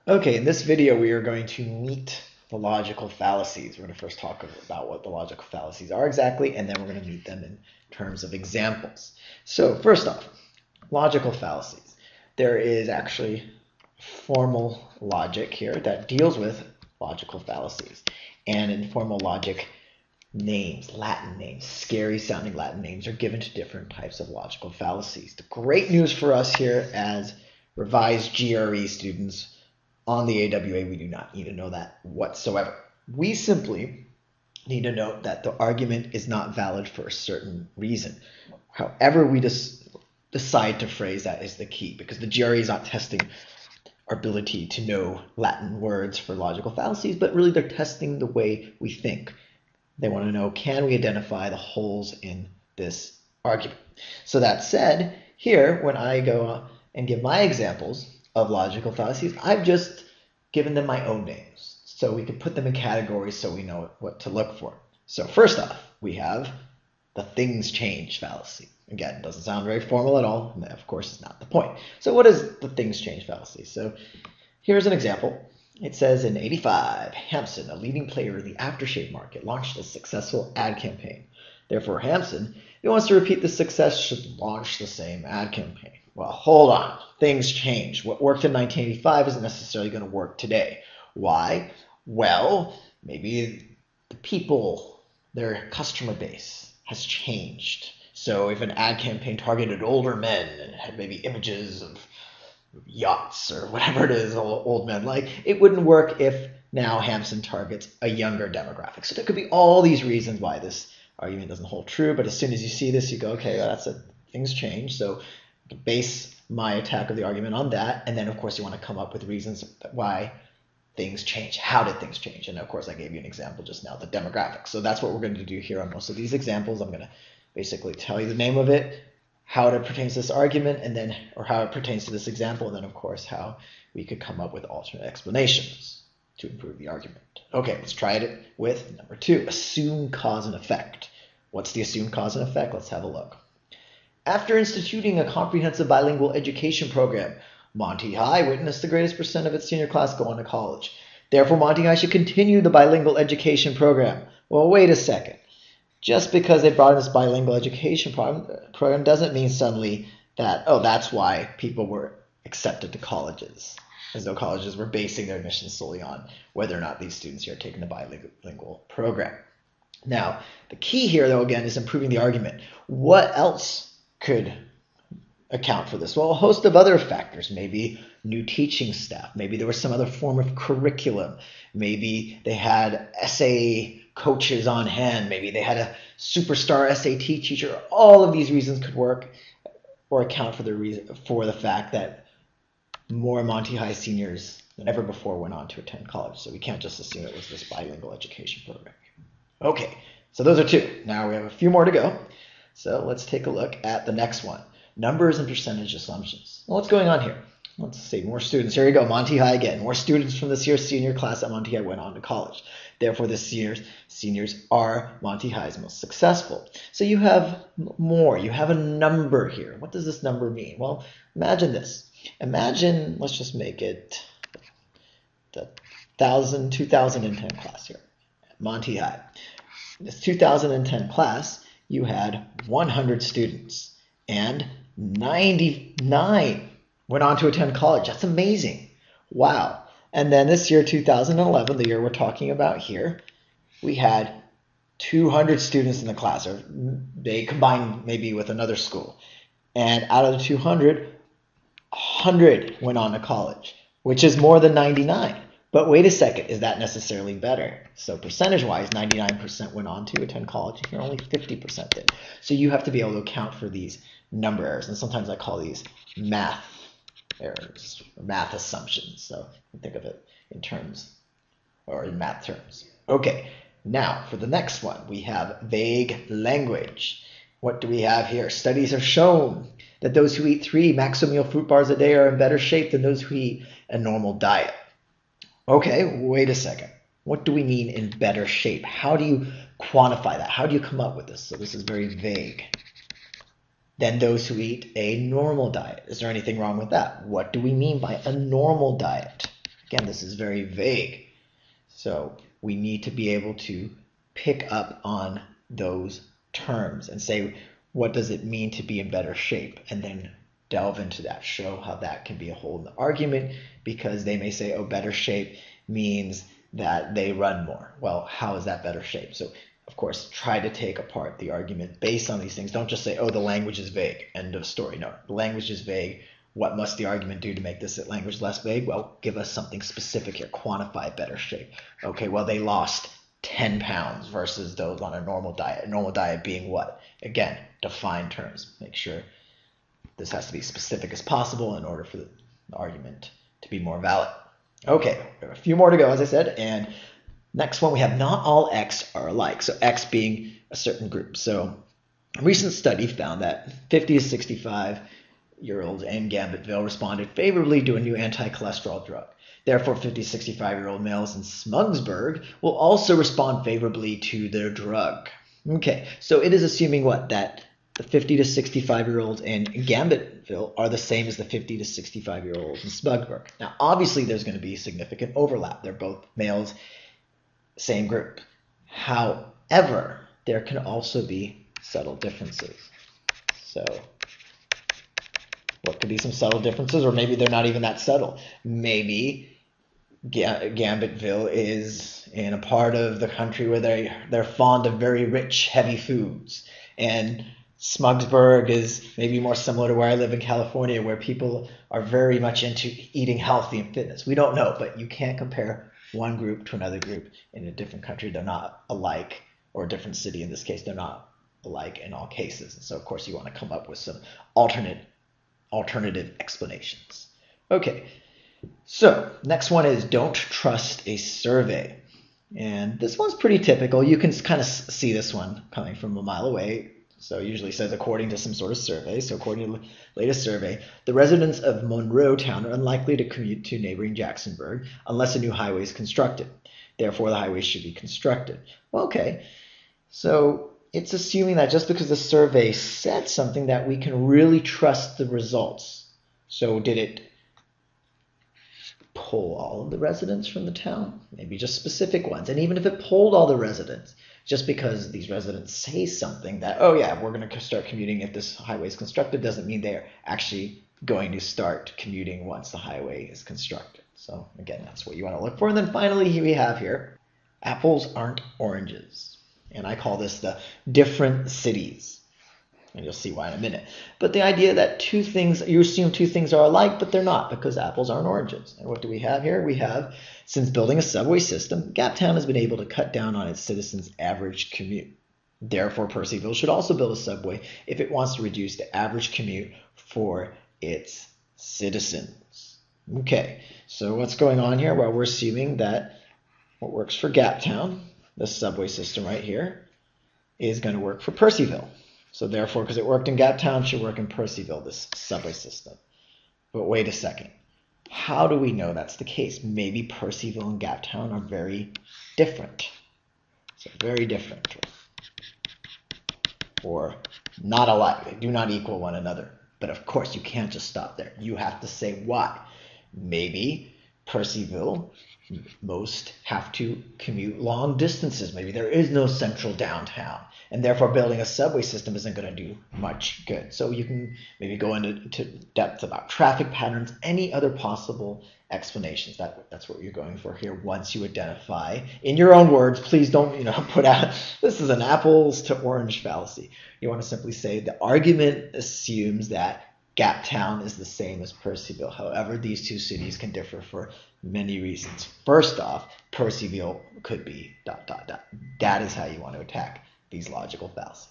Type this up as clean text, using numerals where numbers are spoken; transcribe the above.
Okay, in this video we are going to meet the logical fallacies. We're going to first talk about what the logical fallacies are exactly, and then we're going to meet them in terms of examples. So first off, logical fallacies. There is actually formal logic here that deals with logical fallacies. And in formal logic, names, Latin names, scary sounding Latin names are given to different types of logical fallacies. The great news for us here as revised GRE students on the AWA, we do not need to know that whatsoever. We simply need to note that the argument is not valid for a certain reason. However we decide to phrase that is the key, because the GRE is not testing our ability to know Latin words for logical fallacies, but really they're testing the way we think. They want to know, can we identify the holes in this argument? So that said, here, when I go and give my examples of logical fallacies, I've just given them my own names. So we can put them in categories so we know what to look for. So first off, we have the things change fallacy. Again, doesn't sound very formal at all, and that, of course, is not the point. So what is the things change fallacy? So here's an example. It says in '85, Hampson, a leading player in the aftershave market, launched a successful ad campaign. Therefore, Hampson, if he wants to repeat the success, should launch the same ad campaign. Well, hold on. Things change. What worked in 1985 isn't necessarily going to work today. Why? Well, maybe the people, their customer base has changed. So if an ad campaign targeted older men and had maybe images of yachts or whatever it is old men like, it wouldn't work if now Hampson targets a younger demographic. So there could be all these reasons why this argument doesn't hold true, but as soon as you see this, you go, okay, well, that's it. Things change. So base my attack of the argument on that, and then of course you want to come up with reasons why things change. How did things change? And of course I gave you an example just now, the demographics. So that's what we're going to do here on most of these examples. I'm going to basically tell you the name of it, how it pertains to this argument, and then, or how it pertains to this example, and then of course how we could come up with alternate explanations to improve the argument. Okay, let's try it with number 2, assume cause and effect. What's the assumed cause and effect? Let's have a look. After instituting a comprehensive bilingual education program, Monty High witnessed the greatest percent of its senior class go on to college. Therefore, Monty High should continue the bilingual education program. Well, wait a second. Just because they brought in this bilingual education program doesn't mean suddenly that, oh, that's why people were accepted to colleges, as though colleges were basing their admissions solely on whether or not these students here are taking the bilingual program. Now, the key here, though, again, is improving the argument. What else could account for this? Well, a host of other factors, maybe new teaching staff, maybe there was some other form of curriculum, maybe they had essay coaches on hand, maybe they had a superstar SAT teacher. All of these reasons could work or account for the fact that more Monty High seniors than ever before went on to attend college. So we can't just assume it was this bilingual education program. Okay, so those are 2. Now we have a few more to go. So let's take a look at the next one. Numbers and percentage assumptions. Well, what's going on here? Let's see, more students. Here we go, Monty High again. More students from this year's senior class at Monty High went on to college. Therefore, this year's seniors are Monty High's most successful. So you have more. You have a number here. What does this number mean? Well, imagine this. Imagine, let's just make it the 2010 class here at Monty High. This 2010 class, you had 100 students and 99 went on to attend college. That's amazing. Wow. And then this year, 2011, the year we're talking about here, we had 200 students in the class, or they combined maybe with another school. And out of the 200, 100 went on to college, which is more than 99. But wait a second, is that necessarily better? So percentage-wise, 99% went on to attend college, and here only 50% did. So you have to be able to account for these number errors, and sometimes I call these math errors, or math assumptions. So think of it in terms, or in math terms. Okay, now for the next one, we have vague language. What do we have here? Studies have shown that those who eat 3 Maximil fruit bars a day are in better shape than those who eat a normal diet. Okay, wait a second. What do we mean in better shape? How do you quantify that? How do you come up with this? So this is very vague. Than those who eat a normal diet. Is there anything wrong with that? What do we mean by a normal diet? Again, this is very vague. So we need to be able to pick up on those terms and say, what does it mean to be in better shape? And then delve into that, show how that can be a hole in the argument, because they may say, oh, better shape means that they run more. Well, how is that better shape? So, of course, try to take apart the argument based on these things. Don't just say, oh, the language is vague, end of story. No, the language is vague. What must the argument do to make this language less vague? Well, give us something specific here. Quantify better shape. Okay, well, they lost 10 pounds versus those on a normal diet. A normal diet being what? Again, define terms. Make sure this has to be specific as possible in order for the argument to be more valid. Okay, we have a few more to go, as I said, and next one we have not all X are alike. So X being a certain group. So a recent study found that 50 to 65-year-olds in Gambittville responded favorably to a new anti-cholesterol drug. Therefore, 50 to 65-year-old males in Smugsburg will also respond favorably to their drug. Okay, so it is assuming what? That the 50 to 65-year-olds in Gambittville are the same as the 50 to 65-year-olds in Smugsburg. Now, obviously, there's going to be significant overlap. They're both males, same group. However, there can also be subtle differences. So what could be some subtle differences? Or maybe they're not even that subtle. Maybe Gambittville is in a part of the country where they're fond of very rich, heavy foods. And Smugsburg is maybe more similar to where I live in California, where people are very much into eating healthy and fitness. We don't know, but you can't compare one group to another group in a different country. They're not alike, or a different city in this case. They're not alike in all cases. And so, of course, you want to come up with some alternative explanations. Okay, so next one is don't trust a survey. And this one's pretty typical. You can kind of see this one coming from a mile away. So it usually says according to some sort of survey. So according to the latest survey, the residents of Monroe Town are unlikely to commute to neighboring Jacksonburg unless a new highway is constructed. Therefore, the highway should be constructed. Well, okay, so it's assuming that just because the survey said something that we can really trust the results. So did it poll all of the residents from the town? Maybe just specific ones. And even if it polled all the residents, just because these residents say something that, oh yeah, we're going to start commuting if this highway is constructed, doesn't mean they're actually going to start commuting once the highway is constructed. So again, that's what you want to look for. And then finally, we have here, apples aren't oranges. And I call this the different cities. And you'll see why in a minute. But the idea that you assume two things are alike, but they're not, because apples aren't oranges. And what do we have here? We have, since building a subway system, Gaptown has been able to cut down on its citizens' average commute. Therefore, Percyville should also build a subway if it wants to reduce the average commute for its citizens. Okay, so what's going on here? Well, we're assuming that what works for Gaptown, the subway system right here, is going to work for Percyville. So therefore, because it worked in Gaptown, it should work in Percyville, this subway system. But wait a second. How do we know that's the case? Maybe Percyville and Gaptown are very different. So very different. Or not alike. They do not equal one another. But of course, you can't just stop there. You have to say why. Maybe Percyville, most have to commute long distances. Maybe there is no central downtown, and therefore building a subway system isn't going to do much good. So you can maybe go into depth about traffic patterns, any other possible explanations. That's what you're going for here once you identify, in your own words, please don't put out, this is an apples to orange fallacy. You want to simply say the argument assumes that Gaptown is the same as Percyville. However, these two cities can differ for many reasons. First off, Percyville could be ... That is how you want to attack these logical fallacies.